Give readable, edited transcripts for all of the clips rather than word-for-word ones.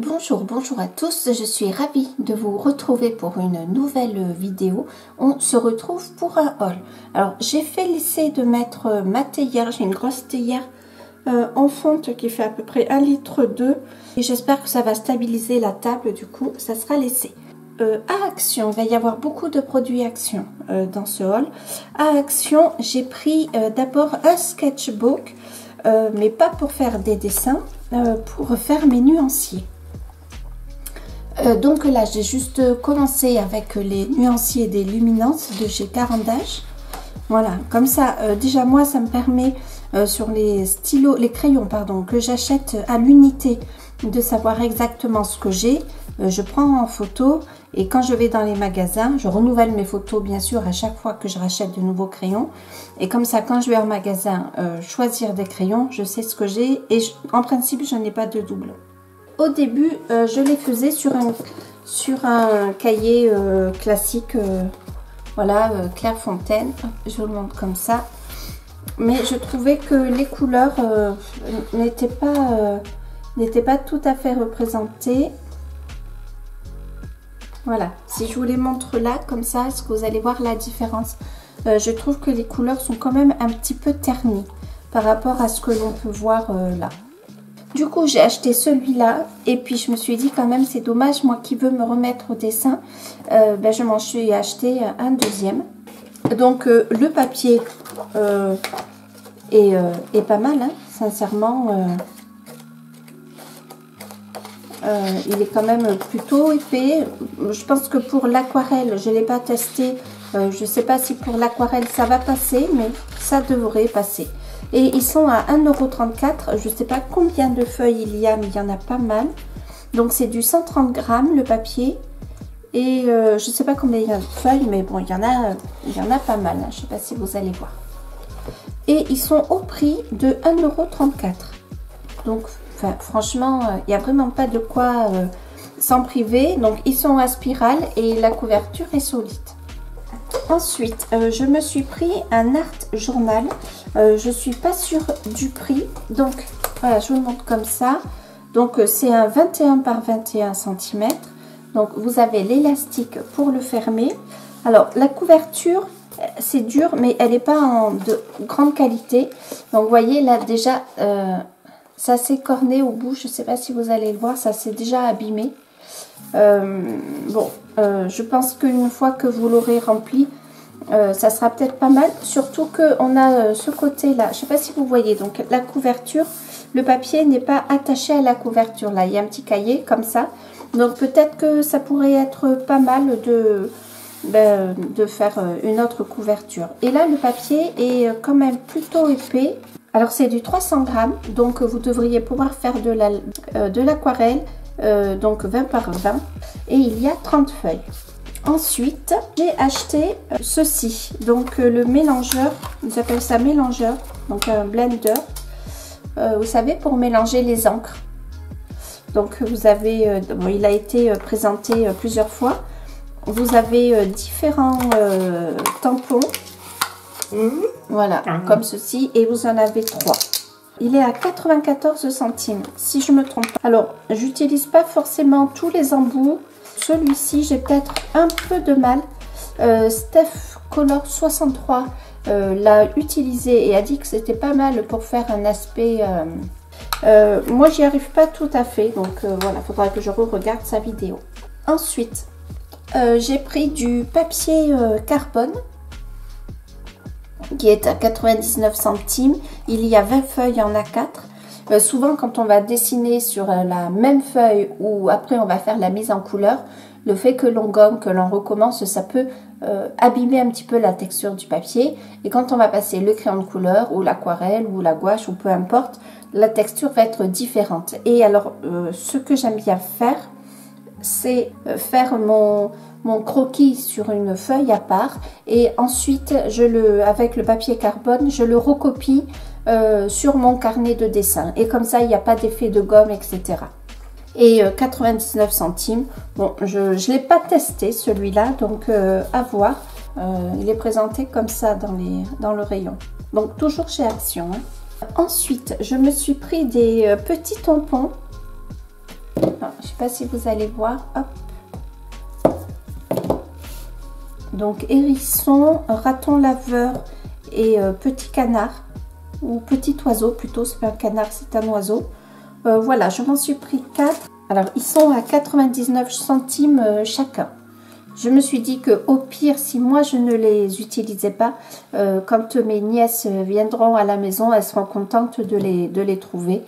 Bonjour à tous, je suis ravie de vous retrouver pour une nouvelle vidéo. On se retrouve pour un haul. Alors j'ai fait l'essai de mettre ma théière, j'ai une grosse théière en fonte qui fait à peu près 1,2 litre et j'espère que ça va stabiliser la table, du coup ça sera l'essai. À Action, il va y avoir beaucoup de produits Action dans ce haul. À Action, j'ai pris d'abord un sketchbook, mais pas pour faire des dessins, pour faire mes nuanciers. Donc là, j'ai juste commencé avec les nuanciers des luminances de chez Caran-d'Ache. Voilà, comme ça, déjà moi, ça me permet sur les stylos, les crayons, pardon, que j'achète à l'unité, de savoir exactement ce que j'ai. Je prends en photo et quand je vais dans les magasins, je renouvelle mes photos bien sûr à chaque fois que je rachète de nouveaux crayons. Et comme ça, quand je vais en magasin choisir des crayons, je sais ce que j'ai et en principe, je n'ai pas de double. Au début, je les faisais sur un cahier classique, voilà, Clairefontaine. Je vous le montre comme ça. Mais je trouvais que les couleurs n'étaient pas tout à fait représentées. Voilà, si je vous les montre là, comme ça, est-ce que vous allez voir la différence? Je trouve que les couleurs sont quand même un petit peu ternies par rapport à ce que l'on peut voir là. Du coup, j'ai acheté celui-là et puis je me suis dit quand même c'est dommage, moi qui veux me remettre au dessin, je m'en suis acheté un deuxième. Donc le papier est pas mal, hein, sincèrement. Il est quand même plutôt épais. Je pense que pour l'aquarelle, je ne l'ai pas testé. Je ne sais pas si pour l'aquarelle ça va passer, mais ça devrait passer. Et ils sont à 1,34 €. Je ne sais pas combien de feuilles il y a, mais il y en a pas mal. Donc c'est du 130 grammes le papier. Et je ne sais pas combien il y a de feuilles, mais bon, il y en a pas mal. Hein. Je ne sais pas si vous allez voir. Et ils sont au prix de 1,34 €. Donc enfin, franchement, il n'y a vraiment pas de quoi s'en priver. Donc ils sont à spirale et la couverture est solide. Ensuite, je me suis pris un art journal. Je suis pas sûre du prix. Donc voilà, je vous le montre comme ça. Donc c'est un 21 par 21 cm. Donc vous avez l'élastique pour le fermer. Alors la couverture, c'est dur, mais elle n'est pas de grande qualité. Donc vous voyez là déjà, ça s'est corné au bout. Je ne sais pas si vous allez le voir, ça s'est déjà abîmé. Je pense qu'une fois que vous l'aurez rempli, ça sera peut-être pas mal. Surtout qu'on a ce côté-là. Je ne sais pas si vous voyez. Donc la couverture, le papier n'est pas attaché à la couverture. Là, il y a un petit cahier comme ça. Donc peut-être que ça pourrait être pas mal de faire une autre couverture. Et là, le papier est quand même plutôt épais. Alors c'est du 300 grammes. Donc vous devriez pouvoir faire de l'aquarelle. Donc 20 par 20 et il y a 30 feuilles. Ensuite j'ai acheté ceci, donc le mélangeur, ils appellent ça mélangeur, donc un blender, vous savez, pour mélanger les encres. Donc vous avez, bon, il a été présenté plusieurs fois. Vous avez différents tampons, voilà, comme ceci, et vous en avez 3. Il est à 94 centimes, si je me trompe pas. Alors, j'utilise pas forcément tous les embouts. Celui-ci, j'ai peut-être un peu de mal. Steph Color 63 l'a utilisé et a dit que c'était pas mal pour faire un aspect... moi, j'y arrive pas tout à fait. Donc, voilà, il faudra que je re-regarde sa vidéo. Ensuite, j'ai pris du papier carbone, qui est à 99 centimes. Il y a 20 feuilles en A4. Souvent, quand on va dessiner sur la même feuille ou après on va faire la mise en couleur, le fait que l'on gomme, que l'on recommence, ça peut abîmer un petit peu la texture du papier. Et quand on va passer le crayon de couleur ou l'aquarelle ou la gouache ou peu importe, la texture va être différente. Et alors, ce que j'aime bien faire, c'est faire mon croquis sur une feuille à part et ensuite avec le papier carbone je le recopie sur mon carnet de dessin et comme ça il n'y a pas d'effet de gomme, etc. Et 99 centimes, bon, je ne l'ai pas testé celui-là, donc à voir. Il est présenté comme ça dans le rayon, donc toujours chez Action, hein. Ensuite je me suis pris des petits tampons Alors, je sais pas si vous allez voir. Hop. Donc hérisson, raton laveur et petit canard. Ou petit oiseau plutôt, c'est pas un canard, c'est un oiseau. Voilà, je m'en suis pris 4. Alors, ils sont à 99 centimes chacun. Je me suis dit que au pire, si moi je ne les utilisais pas, quand mes nièces viendront à la maison, elles seront contentes de les trouver.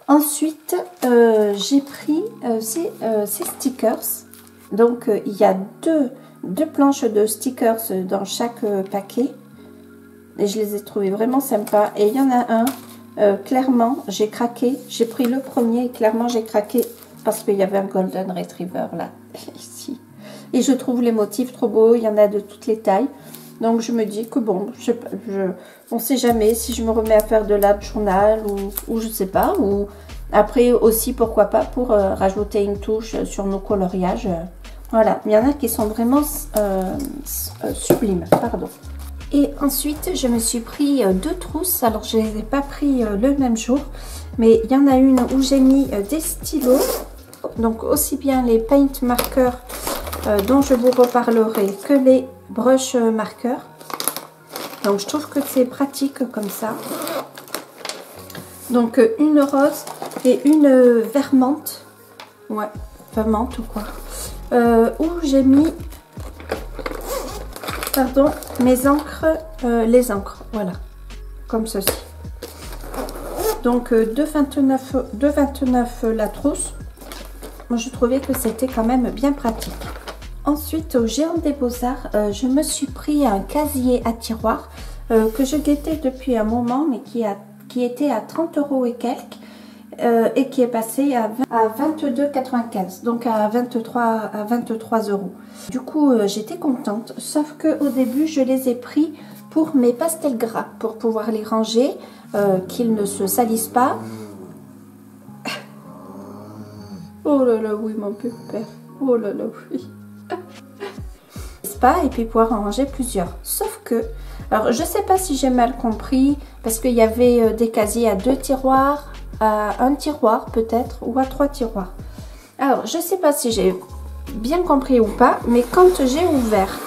Ensuite, j'ai pris ces stickers. Donc, il y a deux planches de stickers dans chaque paquet. Et je les ai trouvés vraiment sympas. Et il y en a un, clairement, j'ai craqué. J'ai pris le premier et clairement, j'ai craqué parce qu'il y avait un Golden Retriever là, ici. Et je trouve les motifs trop beaux. Il y en a de toutes les tailles. Donc, je me dis que bon, on ne sait jamais si je me remets à faire de l'art journal ou je ne sais pas. Ou après aussi, pourquoi pas, pour rajouter une touche sur nos coloriages. Voilà, il y en a qui sont vraiment sublimes. Pardon. Et ensuite, je me suis pris 2 trousses. Alors, je ne les ai pas pris le même jour. Mais il y en a une où j'ai mis des stylos. Donc, aussi bien les paint marqueurs dont je vous reparlerai que les brush marqueurs. Donc, je trouve que c'est pratique comme ça. Donc, une rose et une vermente. Ouais, vermente ou quoi. Où j'ai mis... Pardon, mes encres, les encres, voilà, comme ceci. Donc 2,29 la trousse. Moi, je trouvais que c'était quand même bien pratique. Ensuite, au Géant des Beaux-Arts, je me suis pris un casier à tiroir que je guettais depuis un moment, mais qui était à 30 € et quelques. Et qui est passé à 22,95 €, donc à 23 €. Du coup, j'étais contente, sauf que au début, je les ai pris pour mes pastels gras, pour pouvoir les ranger, qu'ils ne se salissent pas. Oh là là, oui, mon pépère. Oh là là, oui. Et puis pouvoir en ranger plusieurs. Sauf que, alors je sais pas si j'ai mal compris, parce qu'il y avait des casiers à 2 tiroirs, à 1 tiroir peut-être, ou à 3 tiroirs. Alors je sais pas si j'ai bien compris ou pas, mais quand j'ai ouvert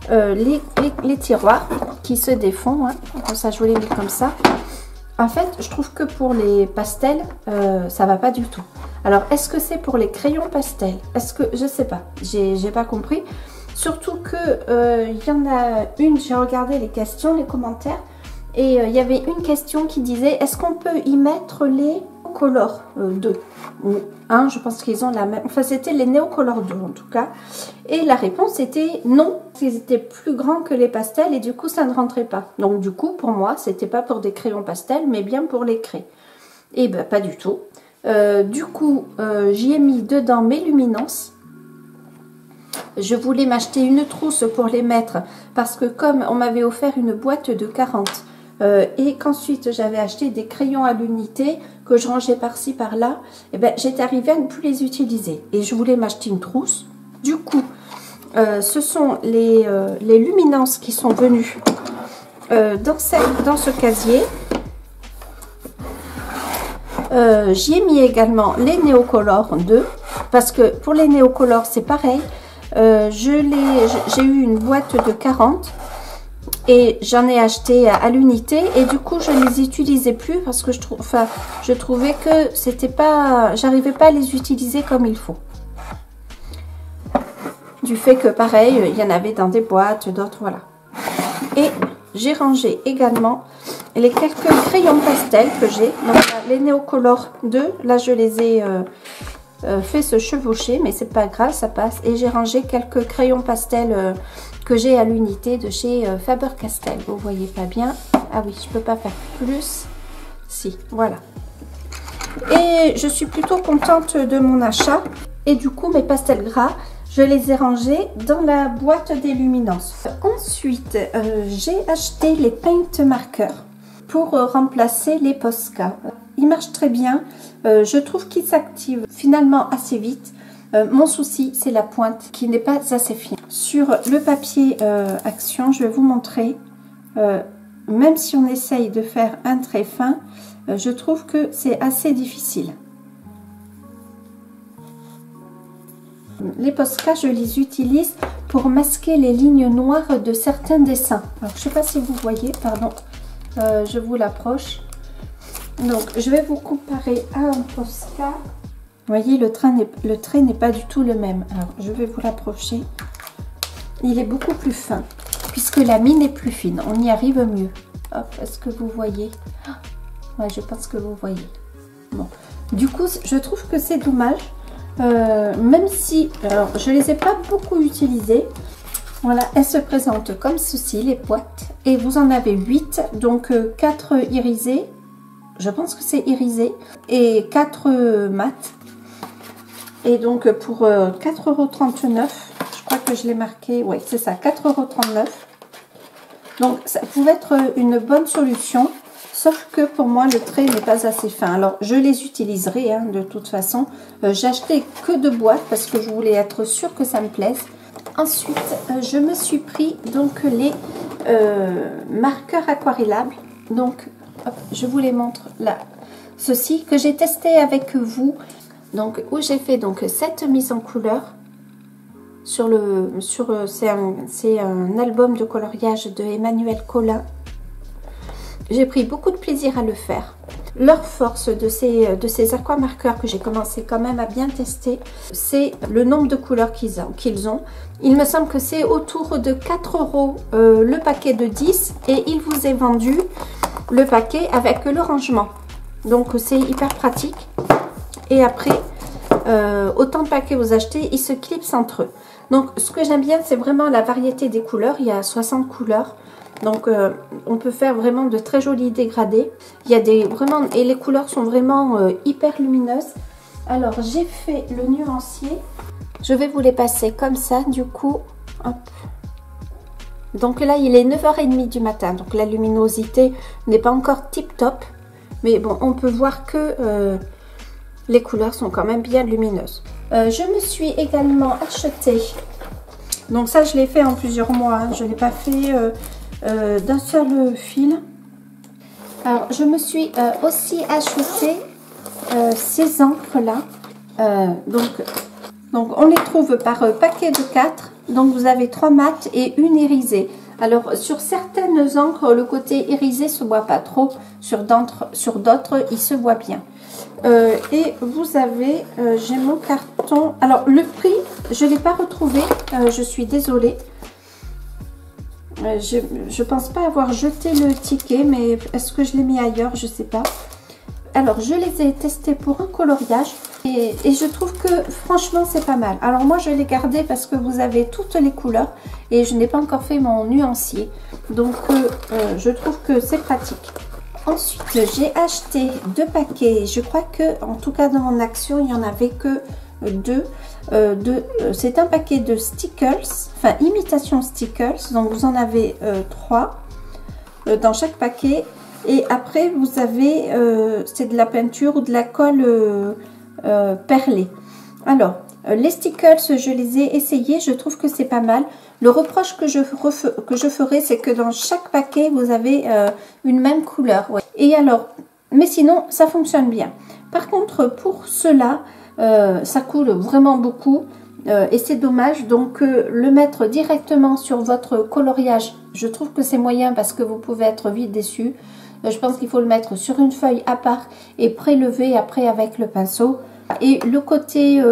les tiroirs qui se défont, hein, comme ça je vous les mets comme ça, en fait je trouve que pour les pastels ça va pas du tout. Alors est-ce que c'est pour les crayons pastels? Est-ce que, je sais pas, j'ai pas compris. Surtout que il y en a une, j'ai regardé les questions, les commentaires, et il y avait une question qui disait, est-ce qu'on peut y mettre les Neocolor 2 ou 1, je pense qu'ils ont la même, enfin c'était les Neocolor 2 en tout cas, et la réponse était non, ils étaient plus grands que les pastels et du coup ça ne rentrait pas. Donc du coup pour moi c'était pas pour des crayons pastels mais bien pour les craies. Et ben pas du tout. Du coup j'y ai mis dedans mes luminances. Je voulais m'acheter une trousse pour les mettre parce que comme on m'avait offert une boîte de 40 et qu'ensuite j'avais acheté des crayons à l'unité que je rangeais par-ci par-là, et ben j'étais arrivée à ne plus les utiliser et je voulais m'acheter une trousse. Du coup, ce sont les luminances qui sont venues dans ce casier. J'y ai mis également les Neocolor 2 parce que pour les Neocolor c'est pareil. J'ai eu une boîte de 40 et j'en ai acheté à l'unité et du coup je ne les utilisais plus parce que je trouvais que c'était pas, j'arrivais pas à les utiliser comme il faut. Du fait que pareil, il y en avait dans des boîtes, d'autres, voilà. Et j'ai rangé également les quelques crayons pastels que j'ai. Donc les Neocolor 2, là je les ai fait se chevaucher, mais c'est pas grave, ça passe. Et j'ai rangé quelques crayons pastels que j'ai à l'unité de chez Faber-Castell. Vous voyez pas bien. Ah oui, je peux pas faire plus. Si, voilà. Et je suis plutôt contente de mon achat. Et du coup, mes pastels gras, je les ai rangés dans la boîte des luminances. Ensuite, j'ai acheté les paint marqueurs pour remplacer les Posca. Ils marchent très bien. Je trouve qu'ils s'activent finalement assez vite. Mon souci, c'est la pointe qui n'est pas assez fine. Sur le papier Action, je vais vous montrer. Même si on essaye de faire un trait fin, je trouve que c'est assez difficile. les Posca, je les utilise pour masquer les lignes noires de certains dessins. Alors, je ne sais pas si vous voyez, pardon, je vous l'approche. Donc, je vais vous comparer à un Posca. Vous voyez, le trait n'est pas du tout le même. Alors, je vais vous l'approcher. Il est beaucoup plus fin, puisque la mine est plus fine. On y arrive mieux. Hop, est-ce que vous voyez? Ouais, je pense que vous voyez. Bon, du coup, je trouve que c'est dommage. Même si, alors, je les ai pas beaucoup utilisées. Voilà, elles se présentent comme ceci, les boîtes. Et vous en avez 8, donc 4 irisés. Je pense que c'est irisé. Et 4 mat. Et donc pour 4,39 €, je crois que je l'ai marqué, oui c'est ça, 4,39 €. Donc ça pouvait être une bonne solution, sauf que pour moi le trait n'est pas assez fin. Alors je les utiliserai hein, de toute façon. J'ai acheté que 2 boîtes parce que je voulais être sûre que ça me plaise. Ensuite je me suis pris donc les marqueurs aquarellables. Donc hop, je vous les montre là. Ceci que j'ai testé avec vous. Donc où j'ai fait donc cette mise en couleur c'est un album de coloriage de Emmanuel Collin. J'ai pris beaucoup de plaisir à le faire. Leur force de ces aquamarqueurs que j'ai commencé quand même à bien tester, c'est le nombre de couleurs qu'ils ont. Il me semble que c'est autour de 4 € le paquet de 10 et il vous est vendu le paquet avec le rangement. Donc c'est hyper pratique. Et après, autant de paquets vous achetez, ils se clipsent entre eux. Donc, ce que j'aime bien, c'est vraiment la variété des couleurs. Il y a 60 couleurs. Donc, on peut faire vraiment de très jolis dégradés. Il y a et les couleurs sont vraiment hyper lumineuses. Alors, j'ai fait le nuancier. Je vais vous les passer comme ça, du coup. Hop. Donc là, il est 9h30 du matin. Donc, la luminosité n'est pas encore tip top. Mais bon, on peut voir que... les couleurs sont quand même bien lumineuses. Je me suis également acheté, donc ça je l'ai fait en plusieurs mois, hein, je ne l'ai pas fait d'un seul fil. Alors je me suis aussi acheté ces encres là. Donc on les trouve par paquet de 4. Donc vous avez 3 mat et une irisée. Alors sur certaines encres le côté irisé se voit pas trop, sur d'autres il se voit bien. Et vous avez, j'ai mon carton. Alors le prix, je ne l'ai pas retrouvé, je suis désolée. Je pense pas avoir jeté le ticket, mais est-ce que je l'ai mis ailleurs? Je sais pas. Alors je les ai testés pour un coloriage et je trouve que franchement c'est pas mal. Alors moi je l'ai gardé parce que vous avez toutes les couleurs et je n'ai pas encore fait mon nuancier. Donc je trouve que c'est pratique. Ensuite, j'ai acheté 2 paquets. Je crois que, en tout cas dans mon action, il n'y en avait que 2. C'est un paquet de stickers, enfin imitation stickers. Donc vous en avez 3 dans chaque paquet. Et après, vous avez, c'est de la peinture ou de la colle perlée. Alors, les stickers, je les ai essayés. Je trouve que c'est pas mal. Le reproche que je ferai, c'est que dans chaque paquet, vous avez une même couleur. Ouais. Et alors, mais sinon, ça fonctionne bien. Par contre, pour cela, ça coule vraiment beaucoup. Et c'est dommage. Donc, le mettre directement sur votre coloriage, je trouve que c'est moyen parce que vous pouvez être vite déçu. Je pense qu'il faut le mettre sur une feuille à part et prélever après avec le pinceau. Et le côté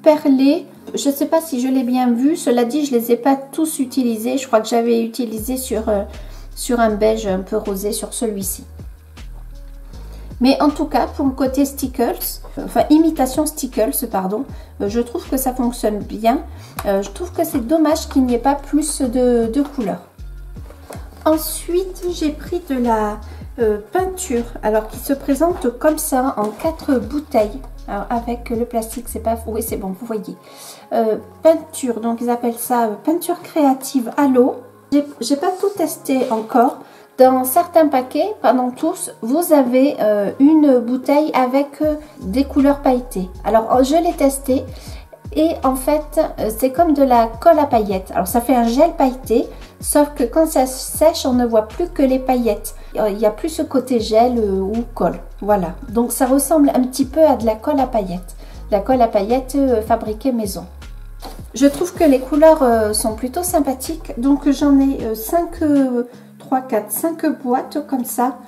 perlé, je ne sais pas si je l'ai bien vu. Cela dit, je ne les ai pas tous utilisés. Je crois que j'avais utilisé sur un beige un peu rosé sur celui-ci. Mais en tout cas, pour le côté stickers, enfin imitation stickers, pardon, je trouve que ça fonctionne bien. Je trouve que c'est dommage qu'il n'y ait pas plus de couleurs. Ensuite, j'ai pris de la peinture, alors qui se présente comme ça en 4 bouteilles. Alors avec le plastique, c'est pas... Oui, c'est bon, vous voyez. Peinture, donc ils appellent ça peinture créative à l'eau. J'ai pas tout testé encore. Dans certains paquets, pas dans tous, vous avez une bouteille avec des couleurs pailletées. Alors je l'ai testé et en fait c'est comme de la colle à paillettes. Alors ça fait un gel pailleté, sauf que quand ça sèche, on ne voit plus que les paillettes. Il n'y a plus ce côté gel ou colle. Voilà, donc ça ressemble un petit peu à de la colle à paillettes. La colle à paillettes fabriquée maison. Je trouve que les couleurs sont plutôt sympathiques. Donc j'en ai 5 boîtes comme ça.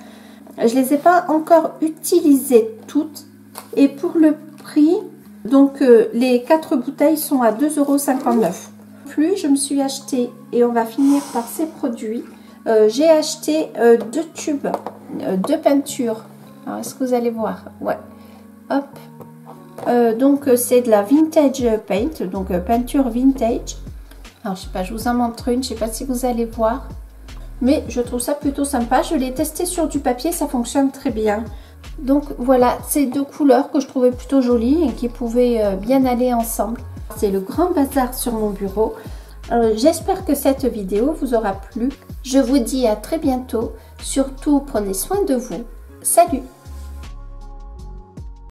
Je les ai pas encore utilisées toutes. Et pour le prix, donc les 4 bouteilles sont à 2,59 €. Plus je me suis acheté, et on va finir par ces produits, j'ai acheté 2 tubes de peinture. Alors est-ce que vous allez voir? Ouais. Hop. Donc c'est de la vintage paint, donc peinture vintage. Alors je sais pas, je vous en montre une, je sais pas si vous allez voir, mais je trouve ça plutôt sympa. Je l'ai testé sur du papier, ça fonctionne très bien. Donc voilà, ces 2 couleurs que je trouvais plutôt jolies et qui pouvaient bien aller ensemble. C'est le grand bazar sur mon bureau. J'espère que cette vidéo vous aura plu. Je vous dis à très bientôt. Surtout prenez soin de vous. Salut!